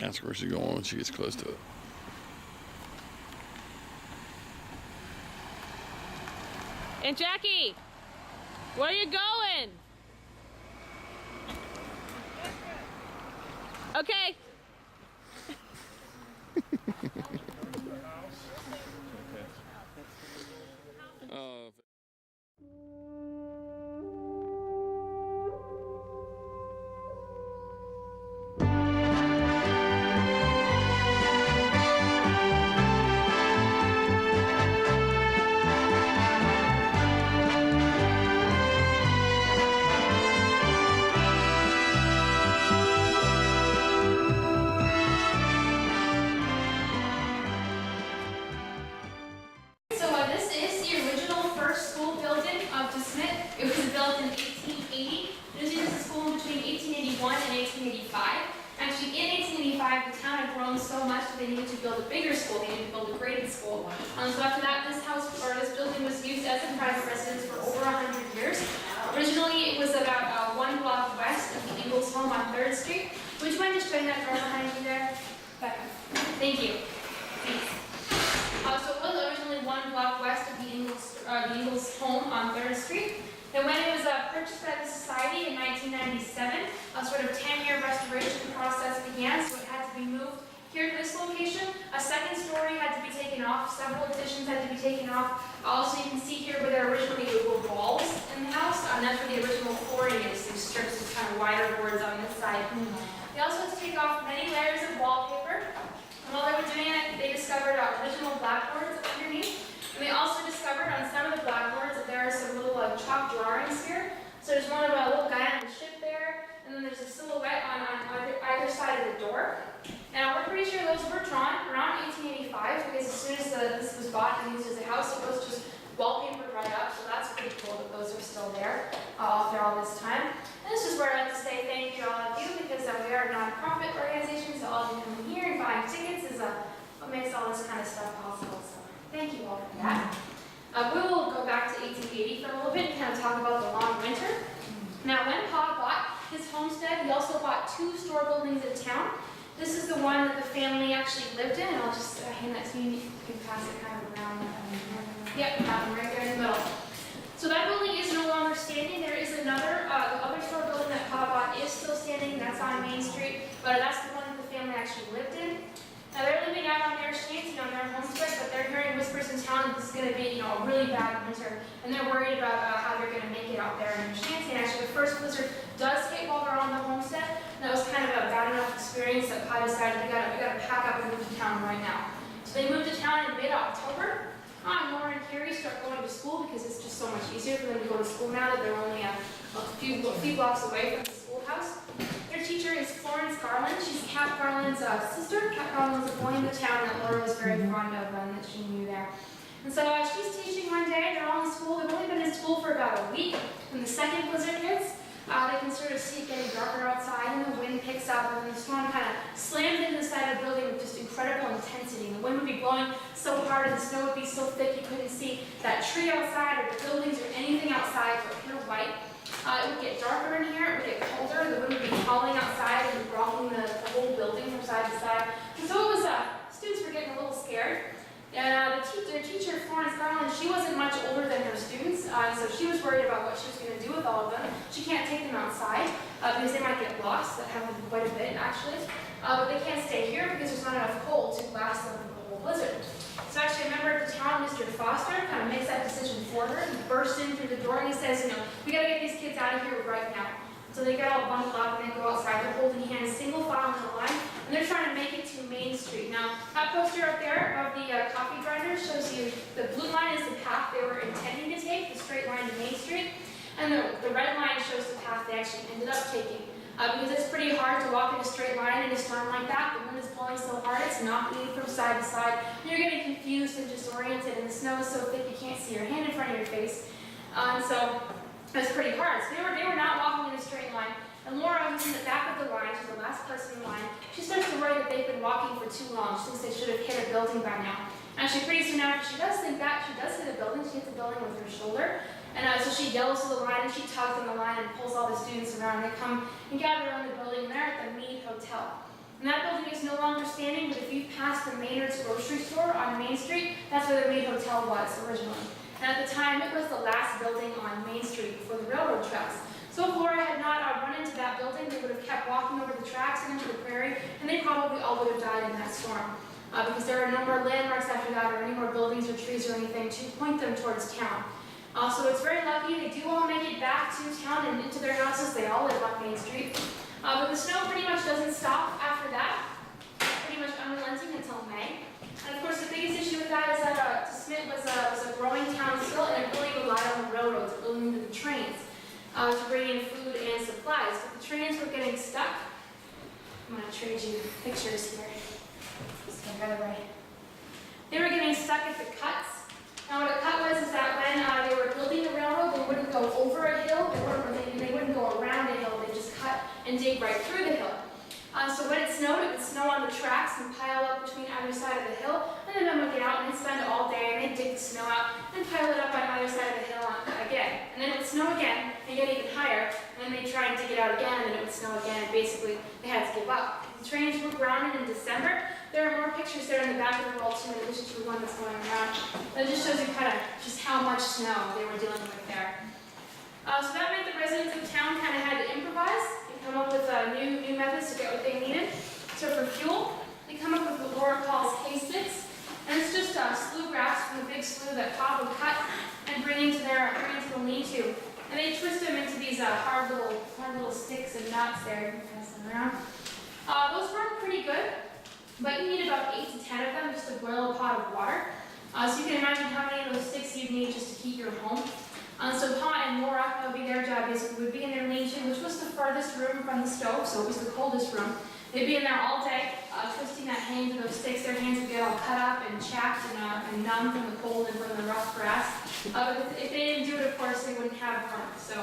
Ask her where she's going when she gets close to it. And Jackie, where are you going? Okay. Actually, in 1885, the town had grown so much that they needed to build a bigger school. They needed to build a graded school. So after that, this building was used as a private residence for over 100 years. Originally, it was about 1 block west of the Ingalls home on 3rd Street. Would you mind just showing that door behind you there? Thank you. Thanks. So it was originally 1 block west of the Ingalls home on 3rd Street. And when it was purchased by the Society in 1997, a sort of 10-year restoration process began, so it had to be moved here to this location. A second story had to be taken off, several additions had to be taken off. Also, you can see here where there originally were walls in the house, and that's where the original flooring is, these strips of kind of wider boards on this side. They also had to take off many layers of wallpaper, and while they were doing it, they discovered original blackboards underneath. And they also discovered on some of the blackboards that there are some little chalk drawings here. So there's one of a little guy on the ship there, and then there's a silhouette on either side of the door. And we're pretty sure those were drawn around 1885, because as soon as this was bought and used as a house, it was just wallpapered right up. So that's pretty cool that those are still there after all this time. And this is where I'd like to say thank you to all of you, because we are a non-profit organization, so all of you coming here and buying tickets is what makes all this kind of stuff possible. So thank you all for that. We will go back to 1880 for a little bit and kind of talk about the long winter. Now, when Pa bought his homestead, he also bought 2 store buildings in town. This is the one that the family actually lived in, and I'll just hand that to you. You can pass it kind of around. Yep, right there in the middle. So that building is no longer standing. There is another, the other store building that Pa bought is still standing. That's on Main Street, but that's the one that the family actually lived in. Now they're living out on their shanty, on their homestead, but they're hearing whispers in town that this is going to be, a really bad winter, and they're worried about how they're going to make it out there in their shanty. And actually, the first blizzard does hit while they're on the homestead, and that was kind of a bad enough experience that Pa decided we got to pack up and move to town right now. So they moved to town in mid-October. Nora and Carrie start going to school because it's just so much easier for them to go to school now that they're only a few blocks away from the schoolhouse. Their teacher is Florence Garland. She's Cat Garland's sister. Cat Garland was a boy in the town that Laura was very fond of and that she knew there. And so she's teaching one day. They're all in school. They've only been in school for about a week. When the second blizzard hits, they can sort of see it getting darker outside, and the wind picks up, and the storm kind of slams into the side of the building with just incredible intensity. And the wind would be blowing so hard, and the snow would be so thick you couldn't see that tree outside or the buildings or anything outside but pure white. It would get darker in here, it would get colder, the wind would be howling outside and rocking the whole building from side to side. And so it was, students were getting a little scared. And their teacher, Florence Garland, she wasn't much older than her students, so she was worried about what she was going to do with all of them. She can't take them outside because they might get lost. That happened quite a bit, actually. But they can't stay here because there's not enough cold to last them through the whole blizzard. So actually, a member of the town, Mr. Foster, kind of makes that decision for her. He bursts in through the door and he says, we got to get these kids out of here right now. So they get all bundled up and they go outside. They're holding hands, single file in the line, and they're trying to make it to Main Street. Now, that poster up there of the coffee grinder shows you the blue line is the path they were intending to take, the straight line to Main Street, and the red line shows the path they actually ended up taking. Because it's pretty hard to walk in a straight line in a storm like that. The wind is blowing so hard, it's knocking you from side to side. And you're getting confused and disoriented, and the snow is so thick you can't see your hand in front of your face. So it's pretty hard. So they were not walking in a straight line. And Laura, who's in the back of the line, she's the last person in line, she starts to worry that they've been walking for too long. She thinks they should have hit a building by now. Actually, pretty soon after she does think that, she does hit a building. She hits a building with her shoulder. And so she yells to the line, and she tugs on the line and pulls all the students around. They come and gather around the building, and they're at the Mead Hotel. And that building is no longer standing, but if you pass the Maynard's grocery store on Main Street, that's where the Maid Hotel was originally. And at the time, it was the last building on Main Street before the railroad tracks. So if Laura had not run into that building, they would have kept walking over the tracks and into the prairie, and they probably all would have died in that storm. Because there are no more landmarks after that, or any more buildings or trees or anything to point them towards town. So it's very lucky. They do all make it back to town and into their houses. They all live on Main Street. But the snow pretty much doesn't stop after that. It's pretty much unrelenting until May. And of course, the biggest issue with that is that Smith was a growing town still, and it really relied on the railroads, really needed the trains to bring in food and supplies. But the trains were getting stuck. I'm going to trade you pictures here. Just get that right. They were getting stuck at the cuts. Now what a cut was is that when they were building the railroad, they wouldn't go over a hill, they wouldn't go around a hill, they just cut and dig right through the hill. So when it would snow on the tracks and pile up between either side of the hill, and then they would get out and they'd spend all day and they'd dig the snow out and pile it up on either side of the hill again. And then it would snow again and get even higher, and then they'd try and dig it out again, and then it would snow again, and basically they had to give up. The trains were grounded in December. There are more pictures there in the back of the wall too, in addition to the one that's going around. That just shows you kind of just how much snow they were dealing with there. So that meant the residents of town kind of had to improvise and come up with new methods to get what they needed. So for fuel, they come up with what Laura calls hay sticks, and it's just slew grass from the big slew that Pop would cut and bring into the lean-to, and they twist them into these hard little sticks and knots there. You can pass them around. Those work pretty good, but you need about 8 to 10 of them just to boil a pot of water. So you can imagine how many of those sticks you'd need just to heat your home. So Pa and Laura, that would be their job, basically, would be in their lean-to, which was the furthest room from the stove, so it was the coldest room. They'd be in there all day, twisting that hay into those sticks. Their hands would get all cut up and chapped and numb from the cold and from the rough grass. But if they didn't do it, of course, they wouldn't have warmth. So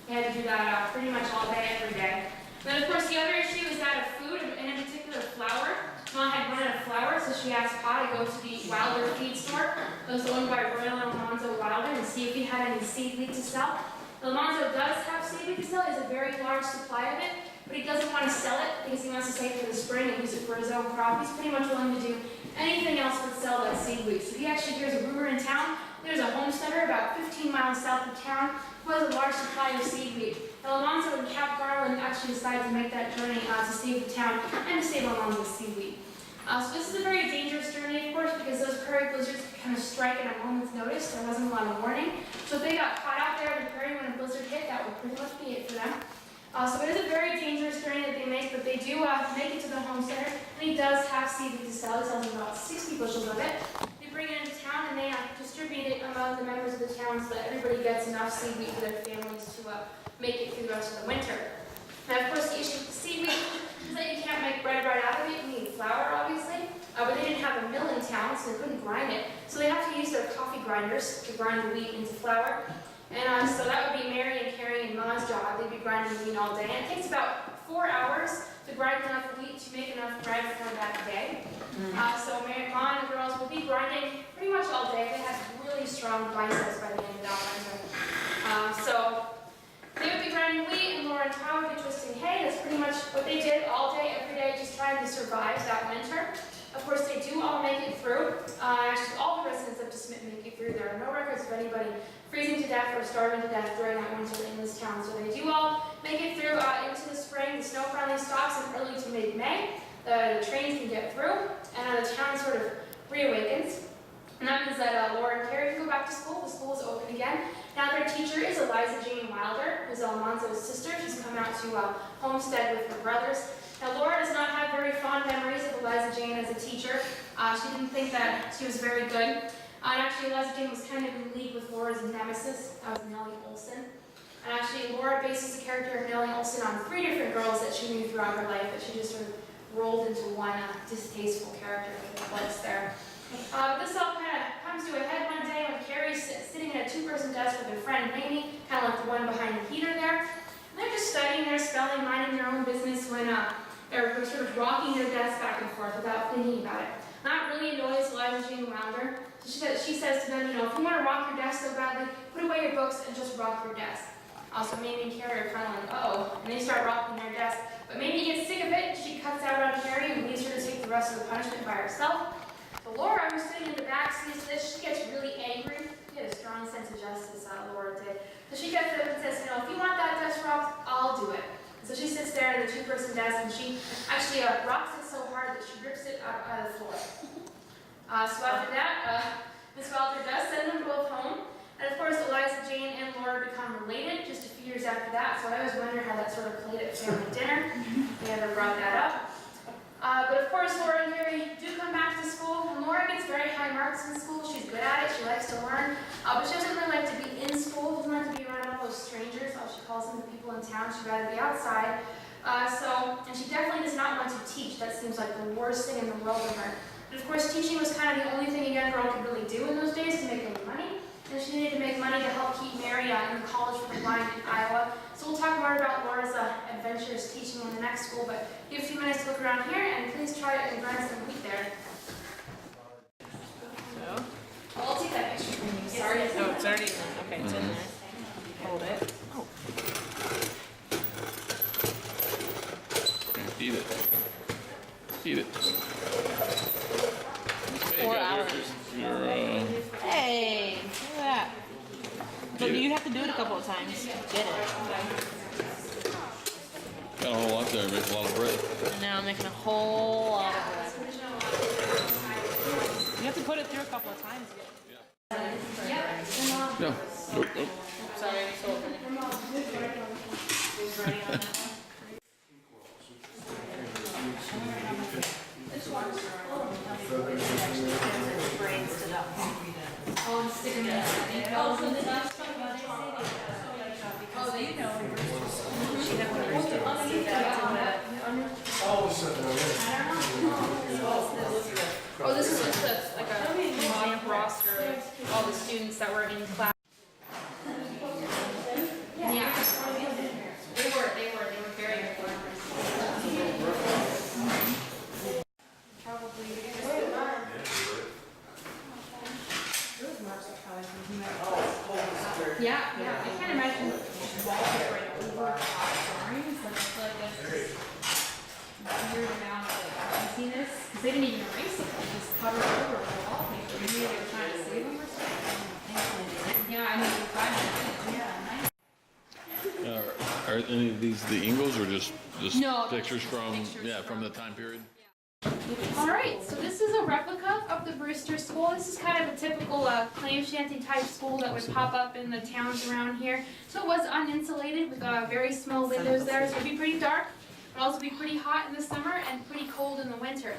they had to do that pretty much all day, every day. Then, of course, the other issue is that of food, and in particular flour. Mom had run out of flour, so she asked Pa to go to the Wilder feed store. It was owned by Royal Almanzo Wilder, and see if he had any seed wheat to sell. Almanzo does have seed wheat to sell. He has a very large supply of it, but he doesn't want to sell it because he wants to save it for the spring and use it for his own crop. He's pretty much willing to do anything else but sell that seed wheat. So he actually hears a rumor in town. There's a homesteader about 15 miles south of town who has a large supply of seed wheat. Almanzo and Cap Garland actually decided to make that journey to save the town and to save Almanzo's seed wheat. So this is a very dangerous journey, of course, because those prairie blizzards could kind of strike at a moment's notice. There wasn't a lot of warning. So if they got caught out there in the prairie when a blizzard hit, that would pretty much be it for them. So it is a very dangerous journey that they make, but they do make it to the homesteader, and he does have seed wheat to sell. He sells about 60 bushels of it. They bring it into town, and they distribute it among the members of the town so that everybody gets enough seed wheat for their families to make it through the rest of the winter. Now, of course, the issue with the seed wheat is that you can't make bread right out of it. You need flour, obviously, but they didn't have a mill in town, so they couldn't grind it. So they have to use their coffee grinders to grind the wheat into flour. And so that would be Mary and Carrie and Ma's job. They'd be grinding the wheat all day. And it takes about 4 hours to grind enough wheat to make enough bread for that day. So Mary, Ma, and the girls would be grinding pretty much all day. They had really strong biceps by the end of that winter. So they would be grinding wheat, and Laura and Tom would be twisting hay. That's pretty much what they did all day, every day, just trying to survive that winter. Of course, they do all make it through. Actually, all the residents of DeSmit make it through. There are no records of anybody freezing to death or starving to death during that winter in this town. So they do all make it through into the spring. The snow finally stops in early to mid-May. The trains can get through, and the town sort of reawakens. And that means that Laura and Carrie can go back to school. The school is open again. Now their teacher is Eliza Jane Wilder, who's Almanzo's sister. She's come out to homestead with her brothers. Now Laura does not have very fond memories of Eliza Jane as a teacher. She didn't think that she was very good. And actually Eliza Jane was kind of in league with Laura's nemesis. That was Nellie Olson. And actually Laura bases the character of Nellie Olson on 3 different girls that she knew throughout her life, that she just sort of rolled into one distasteful character with the place there. This all kind of comes to a head one day when Carrie's sitting at a 2-person desk with her friend Mamie, kind of like the one behind the heater there. And they're just studying their spelling, minding their own business when they're sort of rocking their desk back and forth without thinking about it. That really annoys Eliza Jane Wilder. So she says to them, if you want to rock your desk so badly, put away your books and just rock your desk. Also, Mamie and Carrie are kind of like, uh-oh, and they start rocking their desk. But Mamie gets sick of it, she cuts out on Harry and leaves her to take the rest of the punishment by herself. So Laura, who's sitting in the back, sees this, she gets really angry. She had a strong sense of justice, Laura did. So she gets up and says, you know, if you want that desk rocked, I'll do it. So she sits there at the two-person desk and she actually rocks it so hard that she rips it out of the floor. So after that, Miss Welter does send them both home. And of course, Eliza, Jane, and Laura become related just a few years after that. So I always wonder how that sort of played at family dinner. They never brought that up. But of course, Laura and Harry do come back to school. And Laura gets very high marks in school. She's good at it. She likes to learn. But she doesn't really like to be in school. Doesn't like to be around all those strangers. All she calls them the people in town. She'd rather be outside. And she definitely does not want to teach. That seems like the worst thing in the world to her. But of course, teaching was kind of the only thing a young girl could really do in those days to make any money. And she needed to make money to help keep Mary in college for the blind in Iowa. So we'll talk more about Laura's adventures teaching in the next school, but give a few minutes to look around here, and please try and grind some wheat there. So? I'll take that picture from you. Sorry. Oh, it's already in. Okay, it's in there. Hold it. Oh. Eat it. Eat it. Hey, 4 guys, hours. Hey, look at that. So you have to do it a couple of times. Get it. Got a whole lot there, make a lot of bread. And now I'm making a whole lot of bread. You have to put it through a couple of times. No. Nope, nope. Sorry, I'm so open. Oh, and stick them in. Oh, so the last one about it. Oh, they know. Oh, this is just like a mock roster of all the students that were in class. Yeah. They were very important. Probably. Yeah, I can't imagine wallpaper over drawings. Like, I feel like that's just weird amount of emptiness. Because they didn't even erase it, they just covered it over with wallpaper. Maybe they were trying to save them or something. Yeah, I mean, Are any of these the Ingalls or just No, pictures from pictures from the time period? all right, so this is a replica of the Brewster School. This is kind of a typical claim shanty type school that would pop up in the towns around here. So it was uninsulated with very small windows there, so it would be pretty dark. It would also be pretty hot in the summer and pretty cold in the winter.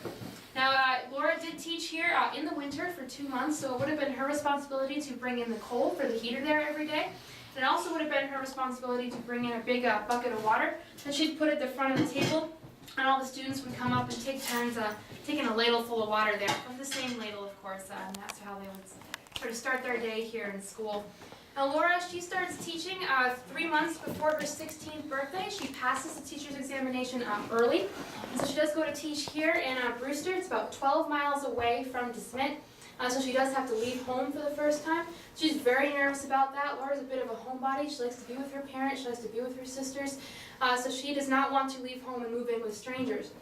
Now, Laura did teach here in the winter for 2 months, so it would have been her responsibility to bring in the coal for the heater there every day. And it also would have been her responsibility to bring in a big bucket of water that she'd put at the front of the table. And all the students would come up and take turns taking a ladle full of water there, from the same ladle, of course, and that's how they would sort of start their day here in school. Now, Laura, she starts teaching 3 months before her 16th birthday. She passes the teacher's examination early, and so she does go to teach here in Brewster. It's about 12 miles away from DeSmet. So she does have to leave home for the first time. She's very nervous about that. Laura's a bit of a homebody. She likes to be with her parents. She likes to be with her sisters. So she does not want to leave home and move in with strangers.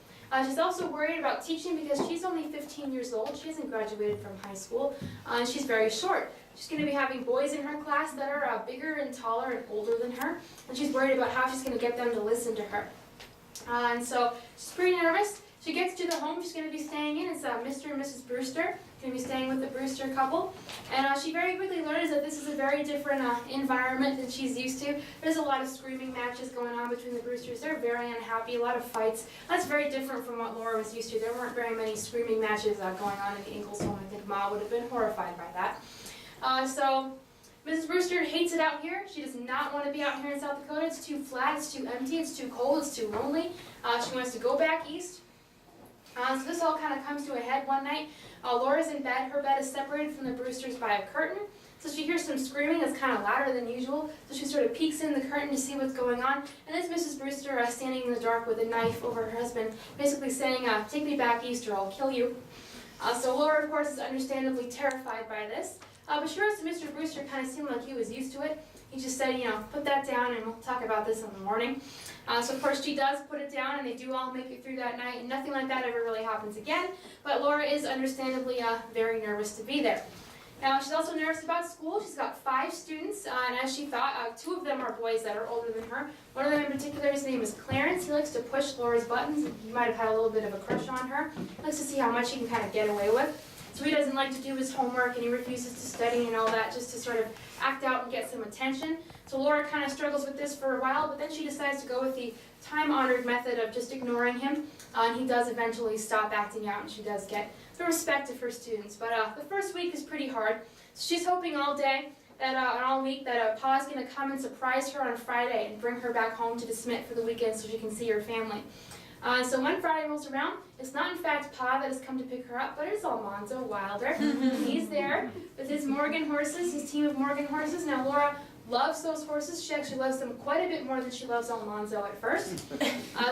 She's also worried about teaching because she's only 15 years old. She hasn't graduated from high school. And she's very short. She's going to be having boys in her class that are bigger and taller and older than her. And she's worried about how she's going to get them to listen to her. And so she's pretty nervous. She gets to the home she's going to be staying in. It's Mr. and Mrs. Brewster. Going to be staying with the Brewster couple. And she very quickly learns that this is a very different environment than she's used to. There's a lot of screaming matches going on between the Brewsters. They're very unhappy, a lot of fights. That's very different from what Laura was used to. There weren't very many screaming matches going on in the Ingalls home. I think Ma would have been horrified by that. So Mrs. Brewster hates it out here. She does not want to be out here in South Dakota. It's too flat, it's too empty, it's too cold, it's too lonely. She wants to go back east. So this all kind of comes to a head one night. Laura's in bed. Her bed is separated from the Brewsters by a curtain. So she hears some screaming that's kind of louder than usual. So she sort of peeks in the curtain to see what's going on. And it's Mrs. Brewster standing in the dark with a knife over her husband, basically saying, take me back east or I'll kill you. So Laura, of course, is understandably terrified by this. But sure as Mr. Brewster kind of seemed like he was used to it. he just said, put that down and we'll talk about this in the morning. So of course she does put it down and they do all make it through that night and nothing like that ever really happens again. But Laura is understandably very nervous to be there. Now she's also nervous about school. She's got 5 students and as she thought, 2 of them are boys that are older than her. One of them in particular, his name is Clarence. He likes to push Laura's buttons. He might have had a little bit of a crush on her. He likes to see how much he can kind of get away with. So he doesn't like to do his homework and he refuses to study and all that just to sort of act out and get some attention. So Laura kind of struggles with this for a while, but then she decides to go with the time-honored method of just ignoring him. And he does eventually stop acting out and she does get the respect of her students. But the first week is pretty hard. So she's hoping all day that all week that Pa's going to come and surprise her on Friday and bring her back home to DeSmet for the weekend so she can see her family. So when Friday rolls around, it's not in fact Pa that has come to pick her up, but it's Almanzo Wilder. He's there with his Morgan horses, his team of Morgan horses. Now Laura loves those horses. She actually loves them quite a bit more than she loves Almanzo at first.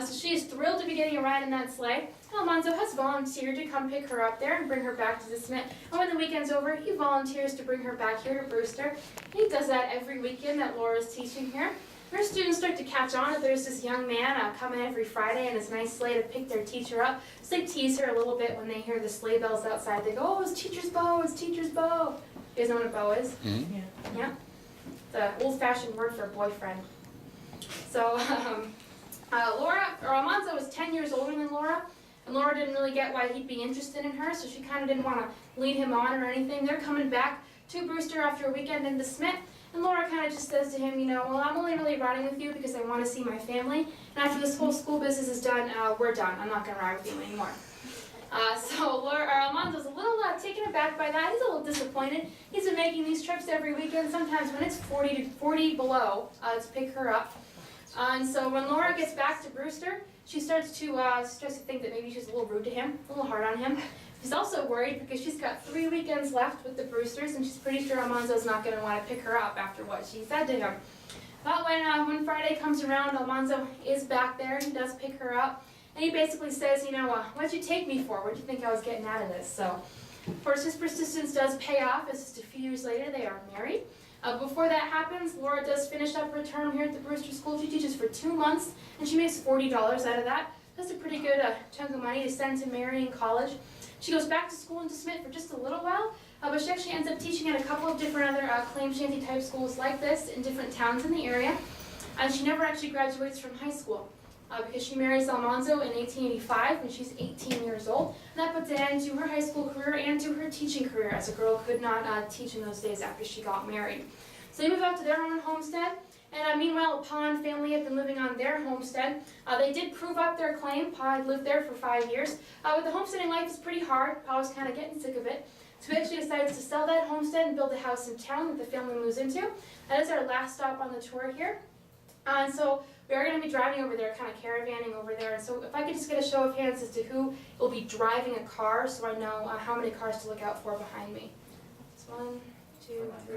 So she is thrilled to be getting a ride in that sleigh. Almanzo has volunteered to come pick her up there and bring her back to DeSmet. And when the weekend's over, he volunteers to bring her back here to Brewster. He does that every weekend that Laura's teaching here. Her students start to catch on that there's this young man coming every Friday in his nice sleigh to pick their teacher up. So they tease her a little bit when they hear the sleigh bells outside. They go, oh, it's teacher's bow, it's teacher's bow. You guys know what a bow is? Mm-hmm. Yeah. It's an old-fashioned word for boyfriend. So Almanzo was 10 years older than Laura, and Laura didn't really get why he'd be interested in her, so she kind of didn't want to lead him on or anything. They're coming back to Brewster after a weekend in DeSmet. And Laura kind of just says to him, well, I'm only really riding with you because I want to see my family. And after this whole school business is done, we're done. I'm not going to ride with you anymore. So Almanzo's a little taken aback by that. He's a little disappointed. He's been making these trips every weekend, sometimes when it's 40 below, to pick her up. And so when Laura gets back to Brewster, she starts to think that maybe she's a little rude to him, a little hard on him. She's also worried because she's got 3 weekends left with the Brewsters, and she's pretty sure Almanzo's not going to want to pick her up after what she said to him. But when Friday comes around, Almanzo is back there, and he does pick her up. And he basically says, what'd you take me for? What'd you think I was getting out of this? So, of course, his persistence does pay off, as just a few years later they are married. Before that happens, Laura does finish up her term here at the Brewster School. She teaches for 2 months, and she makes $40 out of that. That's a pretty good chunk of money to send to Mary in college. She goes back to school in DeSmet for just a little while, but she actually ends up teaching at a couple of different other claim shanty type schools like this in different towns in the area. And she never actually graduates from high school because she marries Almanzo in 1885 when she's 18 years old. And that puts an end to her high school career and to her teaching career, as a girl could not teach in those days after she got married. So they move out to their own homestead. And meanwhile, Pa and family have been living on their homestead. They did prove up their claim. Pa had lived there for 5 years. But the homesteading life is pretty hard. Pa was kind of getting sick of it. So he actually decides to sell that homestead and build a house in town that the family moves into. That is our last stop on the tour here. And so we are going to be driving over there, kind of caravanning over there. And so if I could just get a show of hands as to who will be driving a car so I know how many cars to look out for behind me. It's 1, 2, 3,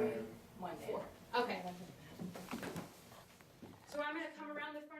4. Okay. So I'm going to come around the front.